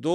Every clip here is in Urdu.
2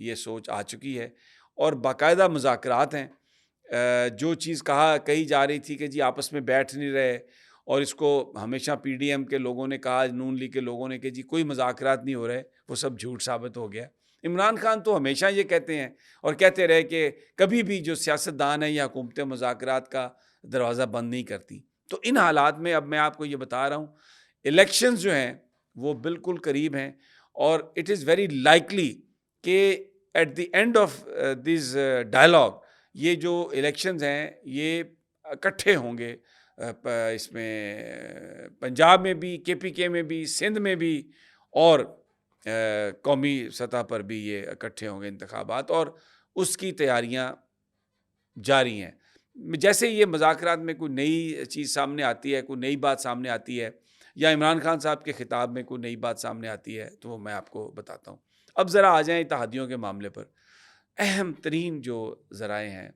یہ سوچ آ چکی ہے اور باقاعدہ مذاکرات ہیں. جو چیز کہی جا رہی تھی کہ جی آپس میں بیٹھ نہیں رہے اور اس کو ہمیشہ پی ڈی ایم کے لوگوں نے کہا, نون لیگ کے لوگوں نے کہ جی کوئی مذاکرات نہیں ہو رہے, وہ سب جھوٹ ثابت ہو گیا. عمران خان تو ہمیشہ یہ کہتے ہیں اور کہتے رہے کہ کبھی بھی جو سیاستدان ہیں یا حکومتیں مذاکرات کا دروازہ بند نہیں کرتی. تو ان حالات میں اب میں آپ کو یہ بتا رہا ہوں, الیکشنز جو ہیں وہ بالکل قریب ہیں اور اٹ از ویری لائکلی کہ at the end of this dialogue یہ جو الیکشنز ہیں یہ اکٹھے ہوں گے. اس میں پنجاب میں بھی, کے پی کے میں بھی, سندھ میں بھی اور قومی سطح پر بھی یہ اکٹھے ہوں گے انتخابات, اور اس کی تیاریاں جاری ہیں. جیسے یہ مذاکرات میں کوئی نئی چیز سامنے آتی ہے, کوئی نئی بات سامنے آتی ہے یا عمران خان صاحب کے خطاب میں کوئی نئی بات سامنے آتی ہے تو وہ میں آپ کو بتاتا ہوں. اب ذرا آ جائیں اتحادیوں کے معاملے پر. اہم ترین جو ذرائع ہیں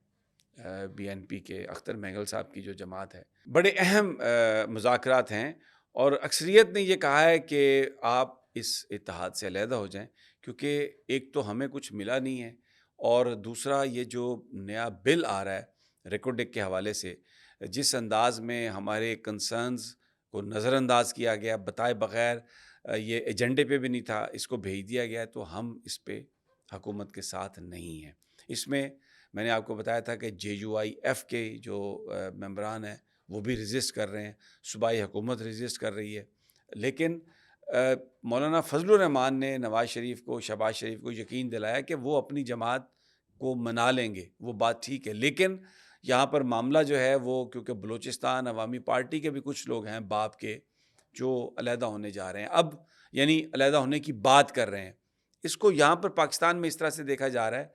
بی این پی کے, اختر مینگل صاحب کی جو جماعت ہے, بڑے اہم مذاکرات ہیں اور اکثریت نے یہ کہا ہے کہ آپ اس اتحاد سے علیحدہ ہو جائیں, کیونکہ ایک تو ہمیں کچھ ملا نہیں ہے اور دوسرا یہ جو نیا بل آ رہا ہے ریکوڈک کے حوالے سے, جس انداز میں ہمارے کنسرنز کو نظر انداز کیا گیا, بتائے بغیر, یہ ایجنڈے پہ بھی نہیں تھا, اس کو بھیج دیا گیا, تو ہم اس پہ حکومت کے ساتھ نہیں ہیں. اس میں نے آپ کو بتایا تھا کہ جے یو آئی ایف کے جو ممبران ہیں وہ بھی رجسٹ کر رہے ہیں, صوبائی حکومت رجسٹ کر رہی ہے, لیکن مولانا فضل الرحمان نے نواز شریف کو, شہباز شریف کو یقین دلایا کہ وہ اپنی جماعت کو منا لیں گے, وہ بات ٹھیک ہے. لیکن یہاں پر معاملہ جو ہے وہ, کیونکہ بلوچستان عوامی پارٹی کے بھی کچھ لوگ ہیں باپ کے جو علیحدہ ہونے جا رہے ہیں اب, یعنی علیحدہ ہونے کی بات کر رہے ہیں. اس کو یہاں پر پاکستان میں اس طرح سے دیکھا جا رہا ہے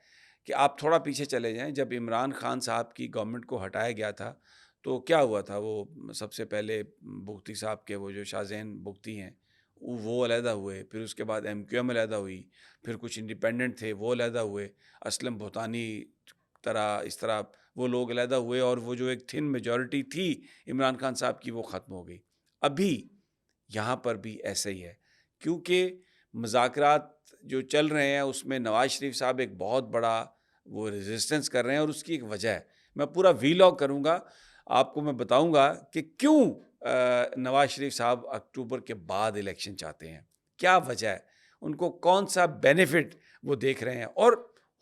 کہ آپ تھوڑا پیچھے چلے جائیں. جب عمران خان صاحب کی گورنمنٹ کو ہٹایا گیا تھا تو کیا ہوا تھا, وہ سب سے پہلے بگٹی صاحب کے وہ جو شاہ زین بگٹی ہیں وہ علیحدہ ہوئے, پھر اس کے بعد ایم کیو ایم علیحدہ ہوئی, پھر کچھ انڈیپینڈنٹ تھے وہ علیحدہ ہوئے, اسلم بھوتانی اس طرح وہ لوگ علیحدہ ہوئے, اور وہ جو ایک تھن میجورٹی تھی عمران خان صاحب کی وہ ختم ہو گئی. ابھی یہاں پر بھی ایسا ہی ہے, کیونکہ مذاکرات جو چل رہے ہیں اس میں نواز شریف صاحب ایک بہت بڑا وہ ریزسٹنس کر رہے ہیں, اور اس کی ایک وجہ ہے. میں پورا ویلاگ کروں گا آپ کو, میں بتاؤں گا کہ کیوں نواز شریف صاحب اکتوبر کے بعد الیکشن چاہتے ہیں, کیا وجہ ہے, ان کو کون سا بینیفٹ وہ دیکھ رہے ہیں, اور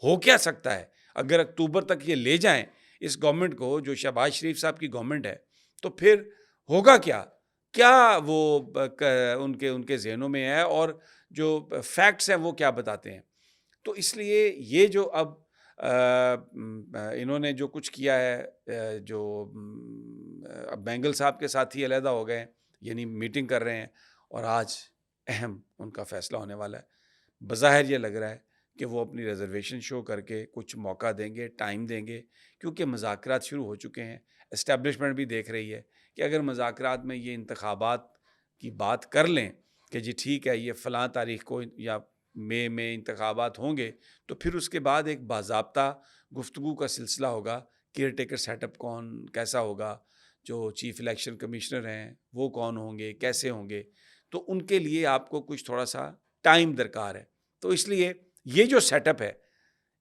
ہو کیا سکتا ہے اگر اکتوبر تک یہ لے جائیں اس گورنمنٹ کو, جو شہباز شریف صاحب کی گورنمنٹ ہے, تو پھر ہوگا کیا وہ ان کے ذہنوں میں ہے, اور جو فیکٹس ہیں وہ کیا بتاتے ہیں. تو اس لیے یہ جو اب انہوں نے جو کچھ کیا ہے, جو اب مینگل صاحب کے ساتھ ہی علیحدہ ہو گئے, یعنی میٹنگ کر رہے ہیں, اور آج اہم ان کا فیصلہ ہونے والا ہے. بظاہر یہ لگ رہا ہے کہ وہ اپنی ریزرویشن شو کر کے کچھ موقع دیں گے, ٹائم دیں گے, کیونکہ مذاکرات شروع ہو چکے ہیں. اسٹیبلشمنٹ بھی دیکھ رہی ہے کہ اگر مذاکرات میں یہ انتخابات کی بات کر لیں کہ جی ٹھیک ہے یہ فلاں تاریخ کو یا مئی میں انتخابات ہوں گے, تو پھر اس کے بعد ایک باضابطہ گفتگو کا سلسلہ ہوگا. کیئر ٹیکر سیٹ اپ کیسا ہوگا, جو چیف الیکشن کمشنر ہیں وہ کون ہوں گے, کیسے ہوں گے, تو ان کے لیے آپ کو کچھ تھوڑا سا ٹائم درکار ہے. تو اس لیے یہ جو سیٹ اپ ہے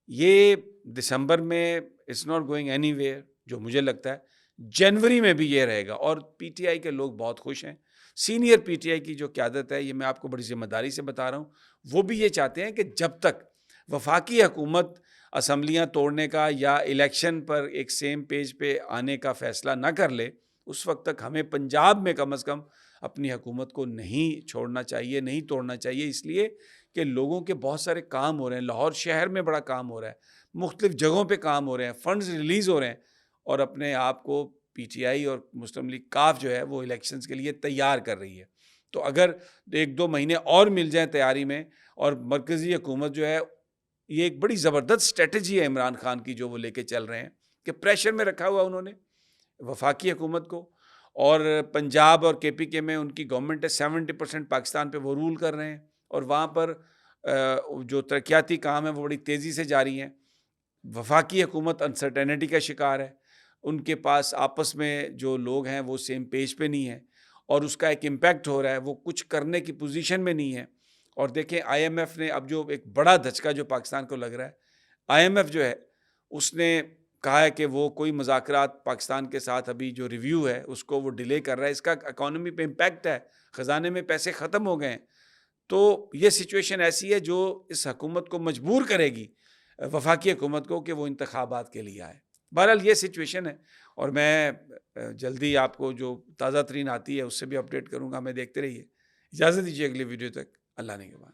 یہ دسمبر میں it's not going anywhere, جو مجھے لگتا ہے جنوری میں بھی یہ رہے گا. اور پی ٹی آئی کے لوگ بہت خوش ہیں, سینئر پی ٹی آئی کی جو قیادت ہے, یہ میں آپ کو بڑی ذمہ داری سے بتا رہا ہوں, وہ بھی یہ چاہتے ہیں کہ جب تک وفاقی حکومت اسمبلیاں توڑنے کا یا الیکشن پر ایک سیم پیج پہ آنے کا فیصلہ نہ کر لے, اس وقت تک ہمیں پنجاب میں کم از کم اپنی حکومت کو نہیں چھوڑنا چاہیے, نہیں توڑنا چاہیے. اس لیے کہ لوگوں کے بہت سارے کام ہو رہے ہیں, لاہور شہر میں بڑا کام ہو رہا ہے, مختلف جگہوں پہ کام ہو رہے ہیں, فنڈز ریلیز ہو رہے ہیں, اور اپنے آپ کو پی ٹی آئی اور مسلم لیگ کاف جو ہے وہ الیکشنز کے لیے تیار کر رہی ہے. تو اگر 1-2 مہینے اور مل جائیں تیاری میں, اور مرکزی حکومت جو ہے, یہ ایک بڑی زبردست اسٹریٹجی ہے عمران خان کی جو وہ لے کے چل رہے ہیں کہ پریشر میں رکھا ہوا انہوں نے وفاقی حکومت کو, اور پنجاب اور کے پی کے میں ان کی گورنمنٹ ہے, 70% پاکستان پہ وہ رول کر رہے ہیں, اور وہاں پر جو ترقیاتی کام ہیں وہ بڑی تیزی سے جاری ہیں. وفاقی حکومت انسرٹینٹی کا شکار ہے, ان کے پاس آپس میں جو لوگ ہیں وہ سیم پیج پہ نہیں ہیں, اور اس کا ایک امپیکٹ ہو رہا ہے, وہ کچھ کرنے کی پوزیشن میں نہیں ہے. اور دیکھیں IMF نے اب جو ایک بڑا دھچکا جو پاکستان کو لگ رہا ہے، IMF جو ہے اس نے کہا ہے کہ وہ کوئی مذاکرات پاکستان کے ساتھ ابھی جو ریویو ہے اس کو وہ ڈیلے کر رہا ہے، اس کا اکانومی پہ امپیکٹ ہے، خزانے میں پیسے ختم ہو گئے ہیں. تو یہ سچویشن ایسی ہے جو اس حکومت کو مجبور کرے گی، وفاقی حکومت کو، کہ وہ انتخابات کے لیے آئے. بہرحال یہ سچویشن ہے، اور میں جلدی آپ کو جو تازہ ترین آتی ہے اس سے بھی اپڈیٹ کروں گا. میں دیکھتے رہیے. اجازت دیجیے اگلی ویڈیو تک. اللہ نے کے بعد.